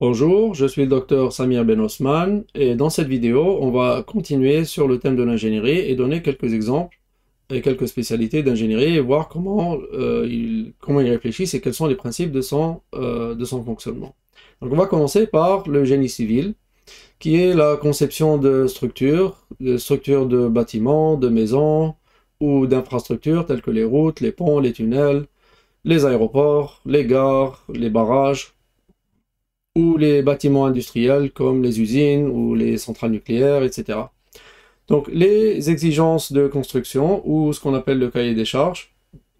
Bonjour, je suis le docteur Samir Ben Osman et dans cette vidéo, on va continuer sur le thème de l'ingénierie et donner quelques exemples et quelques spécialités d'ingénierie et voir comment il réfléchissent et quels sont les principes de son fonctionnement. Donc on va commencer par le génie civil, qui est la conception de structures de bâtiments, de maisons ou d'infrastructures telles que les routes, les ponts, les tunnels, les aéroports, les gares, les barrages ou les bâtiments industriels comme les usines ou les centrales nucléaires, etc. Donc les exigences de construction ou ce qu'on appelle le cahier des charges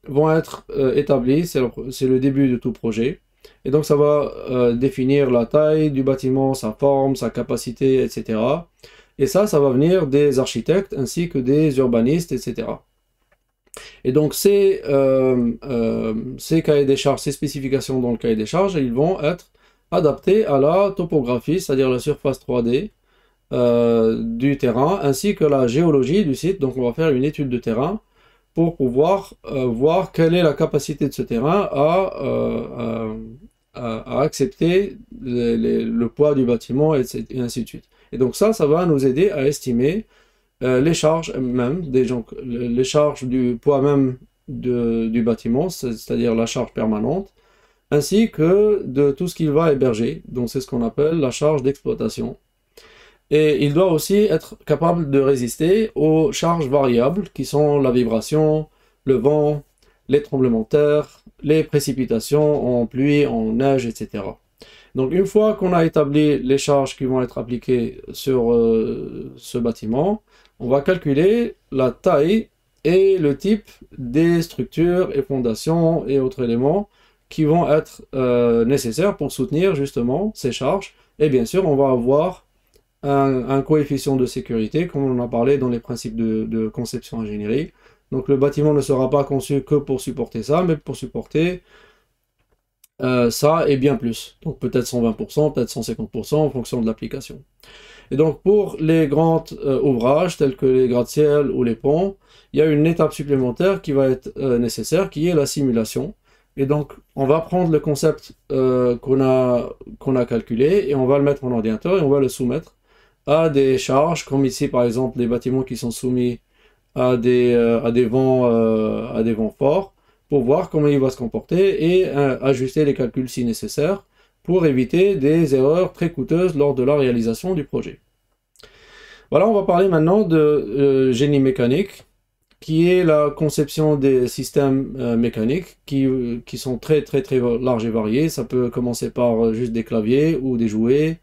vont être établies, c'est le début de tout projet. Et donc ça va définir la taille du bâtiment, sa forme, sa capacité, etc. Et ça va venir des architectes ainsi que des urbanistes, etc. Et donc ces cahiers des charges, ces spécifications dans le cahier des charges, ils vont être adaptés à la topographie, c'est-à-dire la surface 3D du terrain, ainsi que la géologie du site. Donc on va faire une étude de terrain pour pouvoir voir quelle est la capacité de ce terrain à accepter le poids du bâtiment, et ainsi de suite. Et donc ça va nous aider à estimer les charges même, les charges du poids même du bâtiment, c'est-à-dire la charge permanente, ainsi que de tout ce qu'il va héberger. Donc c'est ce qu'on appelle la charge d'exploitation. Et il doit aussi être capable de résister aux charges variables qui sont la vibration, le vent, les tremblements de terre, les précipitations en pluie, en neige, etc. Donc une fois qu'on a établi les charges qui vont être appliquées sur ce bâtiment, on va calculer la taille et le type des structures et fondations et autres éléments qui vont être nécessaires pour soutenir justement ces charges. Et bien sûr, on va avoir un coefficient de sécurité, comme on en a parlé dans les principes de conception ingénierie. Donc le bâtiment ne sera pas conçu que pour supporter ça, mais pour supporter ça et bien plus. Donc peut-être 120%, peut-être 150% en fonction de l'application. Et donc pour les grands ouvrages tels que les gratte-ciel ou les ponts, il y a une étape supplémentaire qui va être nécessaire, qui est la simulation. Et donc on va prendre le concept qu'on a calculé et on va le mettre en ordinateur et on va le soumettre à des charges, comme ici par exemple des bâtiments qui sont soumis à des vents forts, pour voir comment il va se comporter et ajuster les calculs si nécessaire pour éviter des erreurs très coûteuses lors de la réalisation du projet. Voilà, on va parler maintenant de génie mécanique, qui est la conception des systèmes mécaniques qui sont très larges et variés. Ça peut commencer par juste des claviers ou des jouets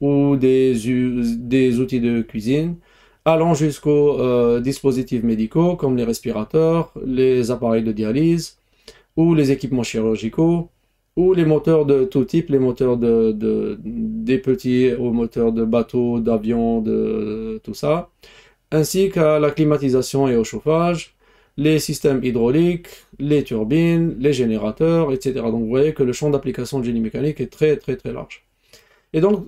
ou des outils de cuisine, allant jusqu'aux dispositifs médicaux comme les respirateurs, les appareils de dialyse ou les équipements chirurgicaux ou les moteurs de tout type, les moteurs des petits aux moteurs de bateaux, d'avions, de tout ça, ainsi qu'à la climatisation et au chauffage, les systèmes hydrauliques, les turbines, les générateurs, etc. Donc vous voyez que le champ d'application de génie mécanique est très large. Et donc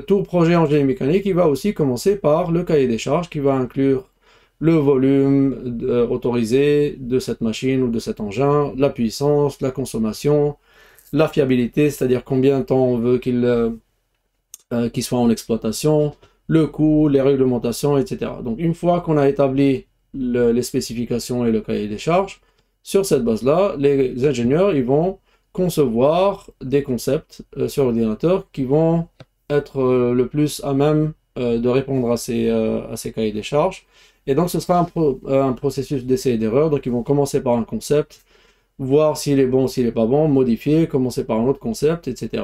tout projet en génie mécanique, il va aussi commencer par le cahier des charges qui va inclure le volume autorisé de cette machine ou de cet engin, la puissance, la consommation, la fiabilité, c'est-à-dire combien de temps on veut qu'il soit en exploitation, le coût, les réglementations, etc. Donc une fois qu'on a établi les spécifications et le cahier des charges, sur cette base-là, les ingénieurs ils vont concevoir des concepts sur ordinateur qui vont être le plus à même de répondre à ces cahiers des charges. Et donc ce sera un processus d'essai et d'erreur. Donc ils vont commencer par un concept, voir s'il est bon, s'il n'est pas bon, modifier, commencer par un autre concept, etc.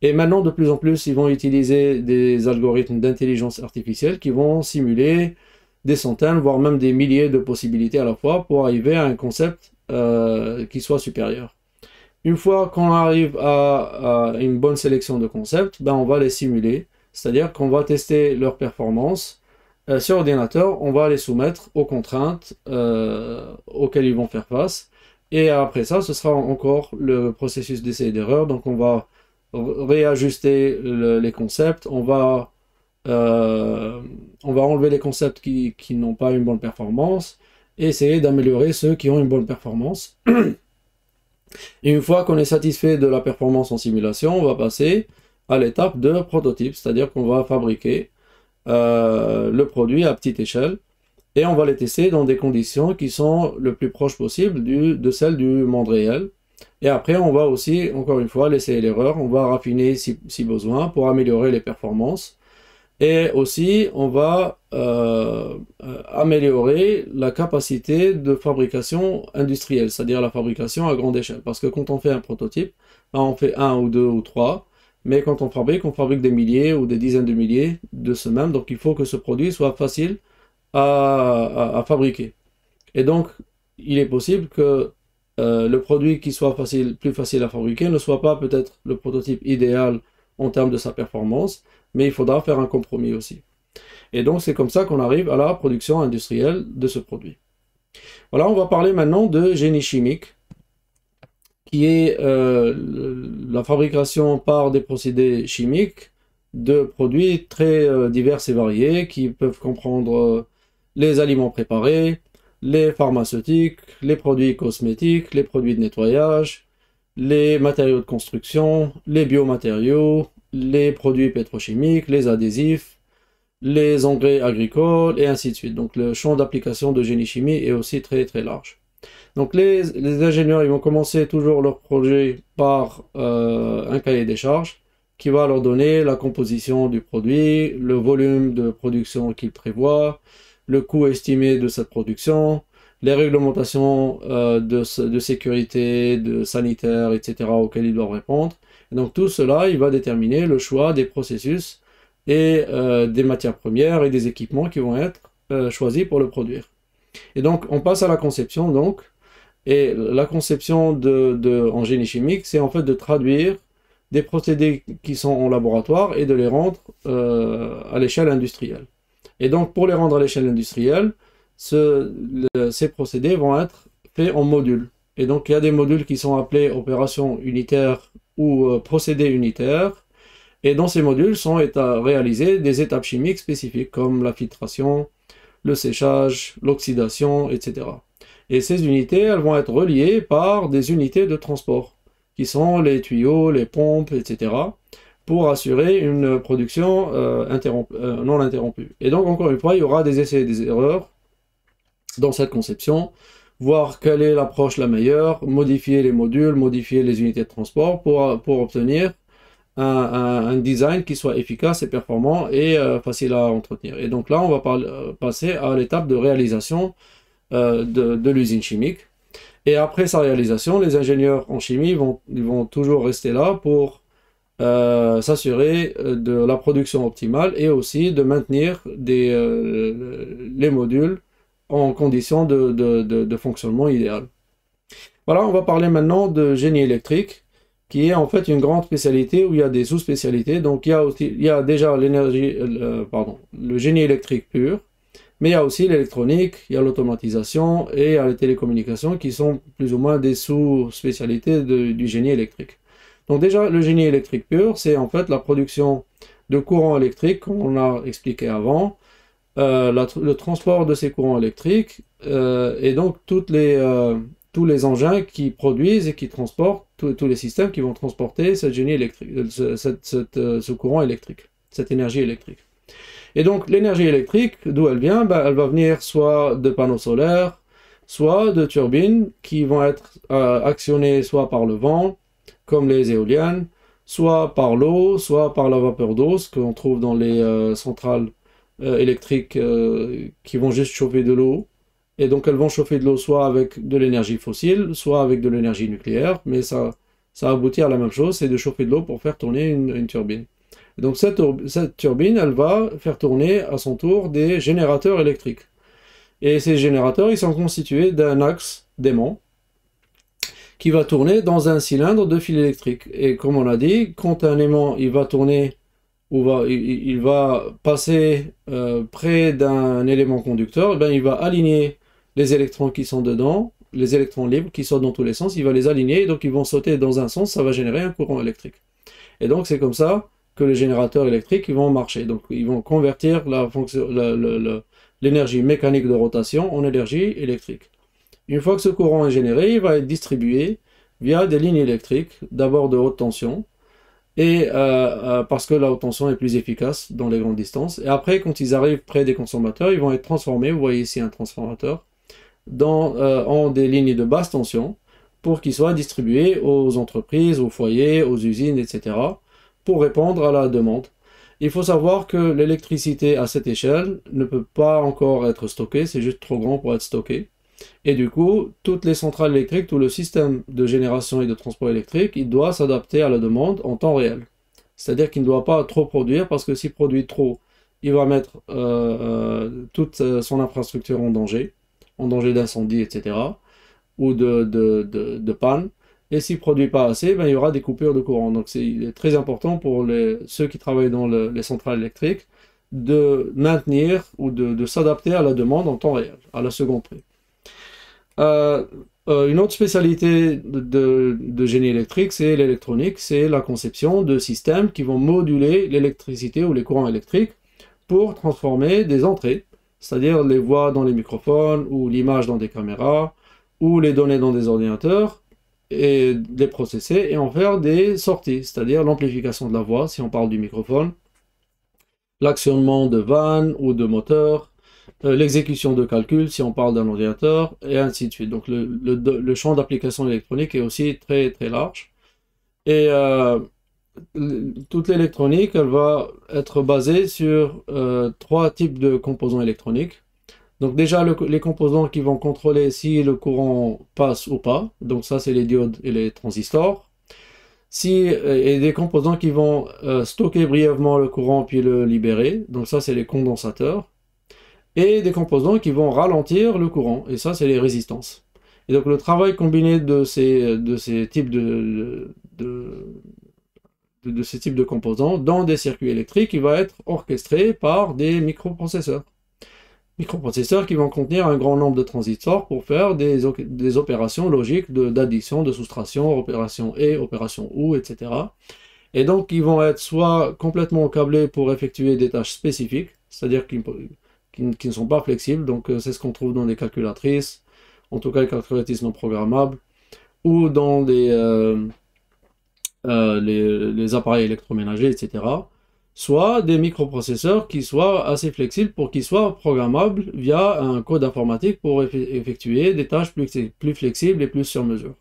Et maintenant, de plus en plus, ils vont utiliser des algorithmes d'intelligence artificielle qui vont simuler des centaines, voire même des milliers de possibilités à la fois pour arriver à un concept qui soit supérieur. Une fois qu'on arrive à une bonne sélection de concepts, ben on va les simuler, c'est-à-dire qu'on va tester leur performance sur ordinateur, on va les soumettre aux contraintes auxquelles ils vont faire face. Et après ça, ce sera encore le processus d'essai et d'erreur. Donc on va réajuster les concepts, on va enlever les concepts qui n'ont pas une bonne performance et essayer d'améliorer ceux qui ont une bonne performance. Et une fois qu'on est satisfait de la performance en simulation, on va passer à l'étape de prototype, c'est-à-dire qu'on va fabriquer le produit à petite échelle et on va les tester dans des conditions qui sont le plus proches possible de celles du monde réel. Et après, on va aussi, encore une fois, laisser l'erreur, on va raffiner si besoin pour améliorer les performances. Et aussi, on va améliorer la capacité de fabrication industrielle, c'est-à-dire la fabrication à grande échelle. Parce que quand on fait un prototype, ben, on fait un ou deux ou trois, mais quand on fabrique des milliers ou des dizaines de milliers de ce même, donc il faut que ce produit soit facile à fabriquer. Et donc, il est possible que le produit qui soit plus facile à fabriquer ne soit pas peut-être le prototype idéal en termes de sa performance, mais il faudra faire un compromis aussi. Et donc, c'est comme ça qu'on arrive à la production industrielle de ce produit. Voilà, on va parler maintenant de génie chimique, qui est la fabrication par des procédés chimiques de produits très divers et variés, qui peuvent comprendre les aliments préparés, les pharmaceutiques, les produits cosmétiques, les produits de nettoyage, les matériaux de construction, les biomatériaux, les produits pétrochimiques, les adhésifs, les engrais agricoles, et ainsi de suite. Donc le champ d'application de génie chimie est aussi très très large. Donc les ingénieurs, ils vont commencer toujours leur projet par un cahier des charges qui va leur donner la composition du produit, le volume de production qu'ils prévoient, le coût estimé de cette production, les réglementations de sécurité, de sanitaire, etc. auxquelles ils doivent répondre. Et donc tout cela, il va déterminer le choix des processus et des matières premières et des équipements qui vont être choisis pour le produire. Et donc on passe à la conception donc. Et la conception en génie chimique, c'est en fait de traduire des procédés qui sont en laboratoire et de les rendre à l'échelle industrielle. Et donc, pour les rendre à l'échelle industrielle, ces procédés vont être faits en modules. Et donc, il y a des modules qui sont appelés opérations unitaires ou procédés unitaires. Et dans ces modules sont réalisées des étapes chimiques spécifiques comme la filtration, le séchage, l'oxydation, etc. Et ces unités, elles vont être reliées par des unités de transport, qui sont les tuyaux, les pompes, etc., pour assurer une production non interrompue. Et donc, encore une fois, il y aura des essais et des erreurs dans cette conception, voir quelle est l'approche la meilleure, modifier les modules, modifier les unités de transport pour obtenir un design qui soit efficace et performant et facile à entretenir. Et donc là, on va passer à l'étape de réalisation de l'usine chimique. Et après sa réalisation, les ingénieurs en chimie vont toujours rester là pour s'assurer de la production optimale et aussi de maintenir les modules en conditions de fonctionnement idéal. Voilà, on va parler maintenant de génie électrique, qui est en fait une grande spécialité où il y a des sous-spécialités. Donc il y a déjà le génie électrique pur, mais il y a aussi l'électronique, il y a l'automatisation et il y a les télécommunications qui sont plus ou moins des sous-spécialités du génie électrique. Donc déjà, le génie électrique pur, c'est en fait la production de courants électriques, comme on a expliqué avant, le transport de ces courants électriques, et donc tous les engins qui produisent et qui transportent, tous les systèmes qui vont transporter ce génie électrique, ce courant électrique, cette énergie électrique. Et donc l'énergie électrique, d'où elle vient? Elle va venir soit de panneaux solaires, soit de turbines qui vont être actionnées soit par le vent, comme les éoliennes, soit par l'eau, soit par la vapeur d'eau, ce qu'on trouve dans les centrales électriques qui vont juste chauffer de l'eau. Et donc elles vont chauffer de l'eau soit avec de l'énergie fossile, soit avec de l'énergie nucléaire, mais ça aboutit à la même chose, c'est de chauffer de l'eau pour faire tourner une turbine. Et donc cette turbine, elle va faire tourner à son tour des générateurs électriques. Et ces générateurs, ils sont constitués d'un axe d'aimant qui va tourner dans un cylindre de fil électrique. Et comme on a dit, quand un aimant il va tourner, il va passer près d'un élément conducteur, il va aligner les électrons qui sont dedans, les électrons libres qui sautent dans tous les sens, il va les aligner, et donc ils vont sauter dans un sens, ça va générer un courant électrique. Et donc c'est comme ça que les générateurs électriques ils vont marcher. Donc ils vont convertir l'énergie mécanique de rotation en énergie électrique. Une fois que ce courant est généré, il va être distribué via des lignes électriques, d'abord de haute tension, et parce que la haute tension est plus efficace dans les grandes distances. Et après, quand ils arrivent près des consommateurs, ils vont être transformés, vous voyez ici un transformateur, en des lignes de basse tension pour qu'ils soient distribués aux entreprises, aux foyers, aux usines, etc., pour répondre à la demande. Il faut savoir que l'électricité à cette échelle ne peut pas encore être stockée, c'est juste trop grand pour être stocké. Et du coup, toutes les centrales électriques, tout le système de génération et de transport électrique, il doit s'adapter à la demande en temps réel. C'est-à-dire qu'il ne doit pas trop produire, parce que s'il produit trop, il va mettre toute son infrastructure en danger d'incendie, etc., ou de panne. Et s'il ne produit pas assez, ben, il y aura des coupures de courant. Donc il est très important pour ceux qui travaillent dans les centrales électriques de maintenir ou de s'adapter à la demande en temps réel, à la seconde près. Une autre spécialité de génie électrique, c'est l'électronique, c'est la conception de systèmes qui vont moduler l'électricité ou les courants électriques pour transformer des entrées, c'est-à-dire les voix dans les microphones, ou l'image dans des caméras, ou les données dans des ordinateurs, et les processer et en faire des sorties, c'est-à-dire l'amplification de la voix, si on parle du microphone, l'actionnement de vannes ou de moteurs, l'exécution de calculs si on parle d'un ordinateur, et ainsi de suite. Donc le champ d'application électronique est aussi très très large. Et toute l'électronique, elle va être basée sur trois types de composants électroniques. Donc déjà, les composants qui vont contrôler si le courant passe ou pas, donc ça c'est les diodes et les transistors. Et des composants qui vont stocker brièvement le courant puis le libérer, donc ça c'est les condensateurs. Et des composants qui vont ralentir le courant, et ça c'est les résistances. Et donc le travail combiné de ces types de ces types de composants dans des circuits électriques, il va être orchestré par des microprocesseurs. Microprocesseurs qui vont contenir un grand nombre de transistors pour faire des opérations logiques d'addition, de soustraction, opération et, opération ou, etc. Et donc ils vont être soit complètement câblés pour effectuer des tâches spécifiques, c'est-à-dire qui ne sont pas flexibles, donc c'est ce qu'on trouve dans les calculatrices, en tout cas les calculatrices non programmables, ou dans les appareils électroménagers, etc. Soit des microprocesseurs qui soient assez flexibles pour qu'ils soient programmables via un code informatique pour effectuer des tâches plus flexibles et plus sur mesure.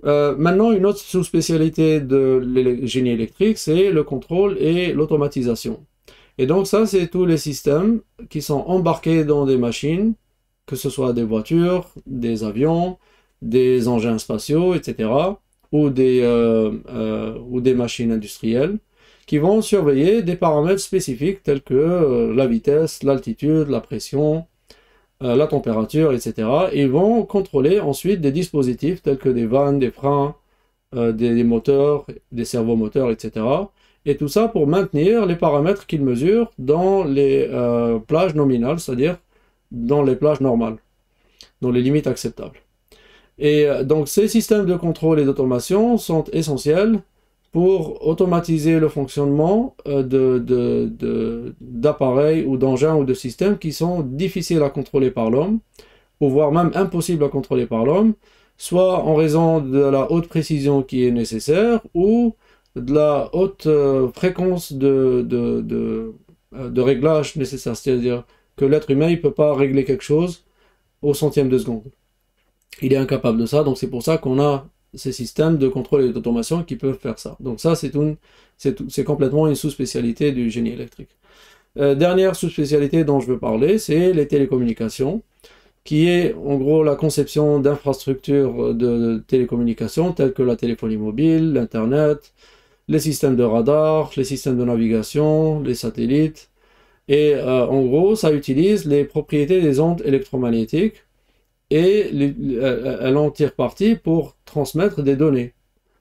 Maintenant, une autre sous-spécialité de génie électrique, c'est le contrôle et l'automatisation. Et donc ça, c'est tous les systèmes qui sont embarqués dans des machines, que ce soit des voitures, des avions, des engins spatiaux, etc., ou des machines industrielles, qui vont surveiller des paramètres spécifiques tels que la vitesse, l'altitude, la pression, la température, etc. Et ils vont contrôler ensuite des dispositifs tels que des vannes, des freins, des moteurs, des servomoteurs, etc. Et tout ça pour maintenir les paramètres qu'ils mesurent dans les plages nominales, c'est-à-dire dans les plages normales, dans les limites acceptables. Et donc ces systèmes de contrôle et d'automation sont essentiels pour automatiser le fonctionnement d'appareils ou d'engins ou de systèmes qui sont difficiles à contrôler par l'homme, ou voire même impossibles à contrôler par l'homme, soit en raison de la haute précision qui est nécessaire, ou de la haute fréquence de réglage nécessaire, c'est-à-dire que l'être humain ne peut pas régler quelque chose au centième de seconde. Il est incapable de ça, donc c'est pour ça qu'on a ces systèmes de contrôle et d'automation qui peuvent faire ça. Donc ça, c'est complètement une sous-spécialité du génie électrique. Dernière sous-spécialité dont je veux parler, c'est les télécommunications, qui est en gros la conception d'infrastructures de télécommunications telles que la téléphonie mobile, l'Internet, les systèmes de radar, les systèmes de navigation, les satellites. Et en gros, ça utilise les propriétés des ondes électromagnétiques et elle en tire parti pour transmettre des données.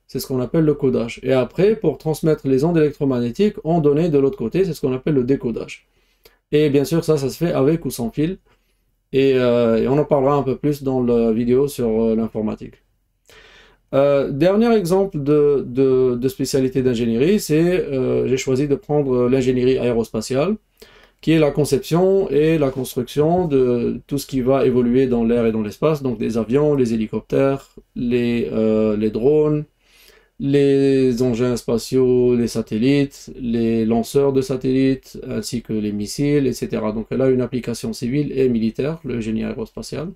C'est ce qu'on appelle le codage. Et après, pour transmettre les ondes électromagnétiques en données de l'autre côté, c'est ce qu'on appelle le décodage. Et bien sûr, ça se fait avec ou sans fil. Et on en parlera un peu plus dans la vidéo sur l'informatique. Dernier exemple de spécialité d'ingénierie, c'est j'ai choisi de prendre l'ingénierie aérospatiale, qui est la conception et la construction de tout ce qui va évoluer dans l'air et dans l'espace, donc des avions, les hélicoptères, les drones, les engins spatiaux, les satellites, les lanceurs de satellites, ainsi que les missiles, etc. Donc elle a une application civile et militaire, le génie aérospatial.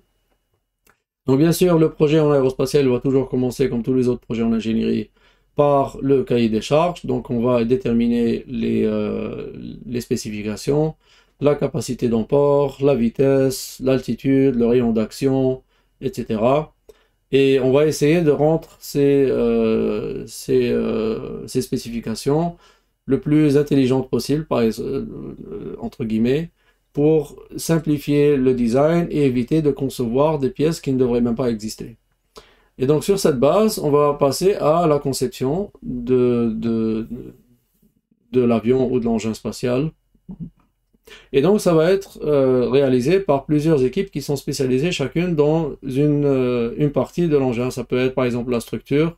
Donc bien sûr, le projet en aérospatial va toujours commencer, comme tous les autres projets en ingénierie, par le cahier des charges. Donc on va déterminer les spécifications, la capacité d'emport, la vitesse, l'altitude, le rayon d'action, etc. Et on va essayer de rendre ces spécifications le plus intelligentes possible, entre guillemets, pour simplifier le design et éviter de concevoir des pièces qui ne devraient même pas exister. Et donc sur cette base, on va passer à la conception de l'avion ou de l'engin spatial. Et donc ça va être réalisé par plusieurs équipes qui sont spécialisées chacune dans une partie de l'engin. Ça peut être par exemple la structure,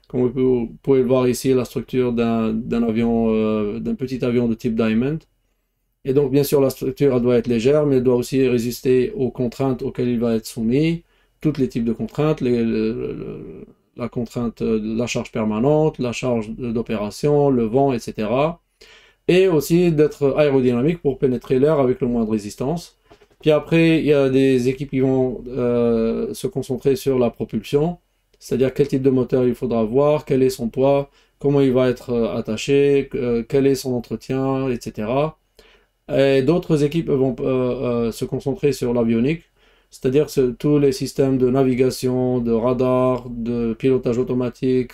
comme vous pouvez le voir ici, la structure d'un petit avion de type Diamond. Et donc bien sûr la structure elle doit être légère, mais elle doit aussi résister aux contraintes auxquelles il va être soumis, tous les types de contraintes, la contrainte de la charge permanente, la charge d'opération, le vent, etc. Et aussi d'être aérodynamique pour pénétrer l'air avec le moins de résistance. Puis après, il y a des équipes qui vont se concentrer sur la propulsion, c'est-à-dire quel type de moteur il faudra avoir, quel est son poids, comment il va être attaché, quel est son entretien, etc. Et d'autres équipes vont se concentrer sur l'avionique, c'est-à-dire tous les systèmes de navigation, de radar, de pilotage automatique,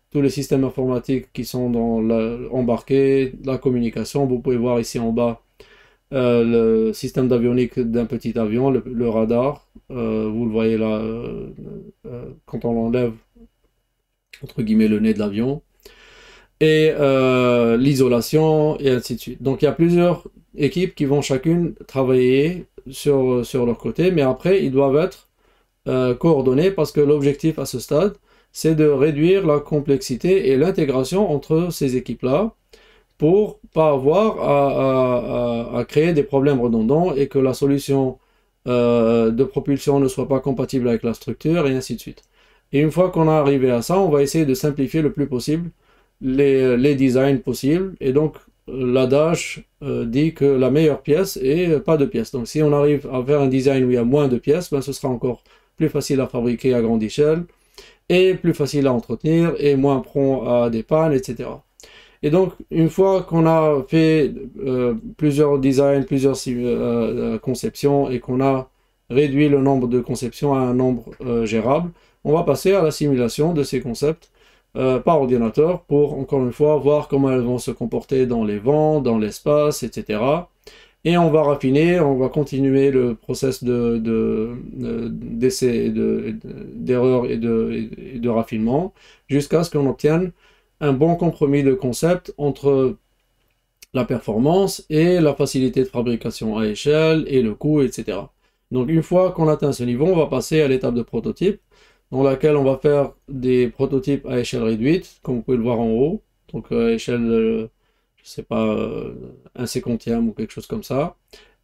tous les systèmes informatiques qui sont embarqués, la communication. Vous pouvez voir ici en bas le système d'avionique d'un petit avion, le radar. Vous le voyez là quand on enlève entre guillemets le nez de l'avion. Et l'isolation, et ainsi de suite. Donc il y a plusieurs équipes qui vont chacune travailler sur leur côté, mais après ils doivent être coordonnés parce que l'objectif à ce stade, c'est de réduire la complexité et l'intégration entre ces équipes-là pour pas avoir à créer des problèmes redondants et que la solution de propulsion ne soit pas compatible avec la structure et ainsi de suite. Et une fois qu'on est arrivé à ça, on va essayer de simplifier le plus possible les designs possibles. Et donc, l'adage dit que la meilleure pièce est pas de pièces. Donc, si on arrive à faire un design où il y a moins de pièces, ben, ce sera encore plus facile à fabriquer à grande échelle et plus facile à entretenir et moins prompt à des pannes, etc. Et donc, une fois qu'on a fait plusieurs designs, plusieurs conceptions et qu'on a réduit le nombre de conceptions à un nombre gérable, on va passer à la simulation de ces concepts par ordinateur pour, encore une fois, voir comment elles vont se comporter dans les vents, dans l'espace, etc. Et on va raffiner, on va continuer le process d'essai, d'erreur et de raffinement jusqu'à ce qu'on obtienne un bon compromis de concept entre la performance et la facilité de fabrication à échelle et le coût, etc. Donc une fois qu'on atteint ce niveau, on va passer à l'étape de prototype, dans laquelle on va faire des prototypes à échelle réduite, comme vous pouvez le voir en haut, donc à échelle, je sais pas, un cinquantième ou quelque chose comme ça,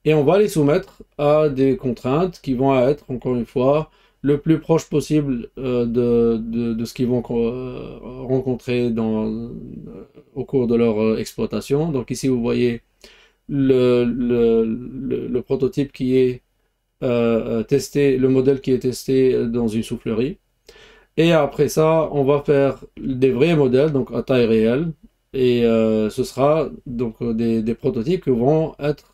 et on va les soumettre à des contraintes qui vont être, encore une fois, le plus proche possible de ce qu'ils vont rencontrer au cours de leur exploitation. Donc ici, vous voyez le prototype qui est testé, le modèle qui est testé dans une soufflerie. Et après ça, on va faire des vrais modèles, donc à taille réelle. Et ce sera donc des prototypes qui vont être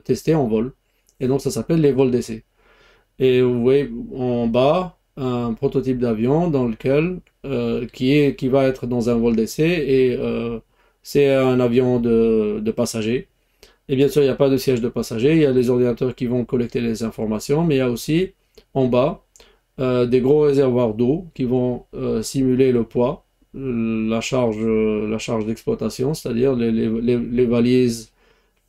testés en vol. Et donc ça s'appelle les vols d'essai. Et vous voyez en bas un prototype d'avion dans lequel qui va être dans un vol d'essai et c'est un avion de passagers. Et bien sûr, il n'y a pas de siège de passagers, il y a les ordinateurs qui vont collecter les informations, mais il y a aussi en bas des gros réservoirs d'eau qui vont simuler le poids, la charge d'exploitation, c'est-à-dire les valises,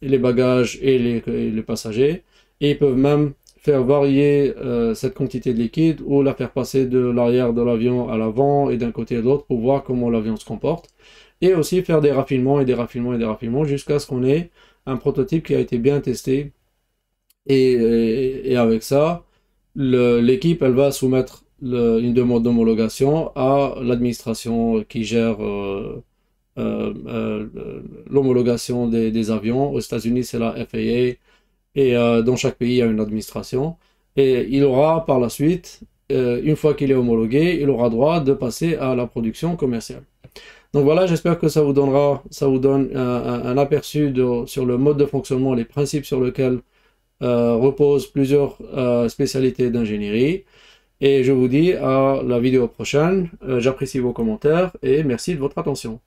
les bagages et les passagers. Et ils peuvent même faire varier cette quantité de liquide ou la faire passer de l'arrière de l'avion à l'avant et d'un côté à l'autre pour voir comment l'avion se comporte. Et aussi faire des raffinements et des raffinements et des raffinements jusqu'à ce qu'on ait un prototype qui a été bien testé. Et avec ça, l'équipe, elle va soumettre une demande d'homologation à l'administration qui gère l'homologation des avions. Aux États-Unis, c'est la FAA, et dans chaque pays, il y a une administration. Et il aura par la suite, une fois qu'il est homologué, il aura droit de passer à la production commerciale. Donc voilà, j'espère que ça vous donne un aperçu sur le mode de fonctionnement, les principes sur lesquels reposent plusieurs spécialités d'ingénierie. Et je vous dis à la vidéo prochaine. J'apprécie vos commentaires et merci de votre attention.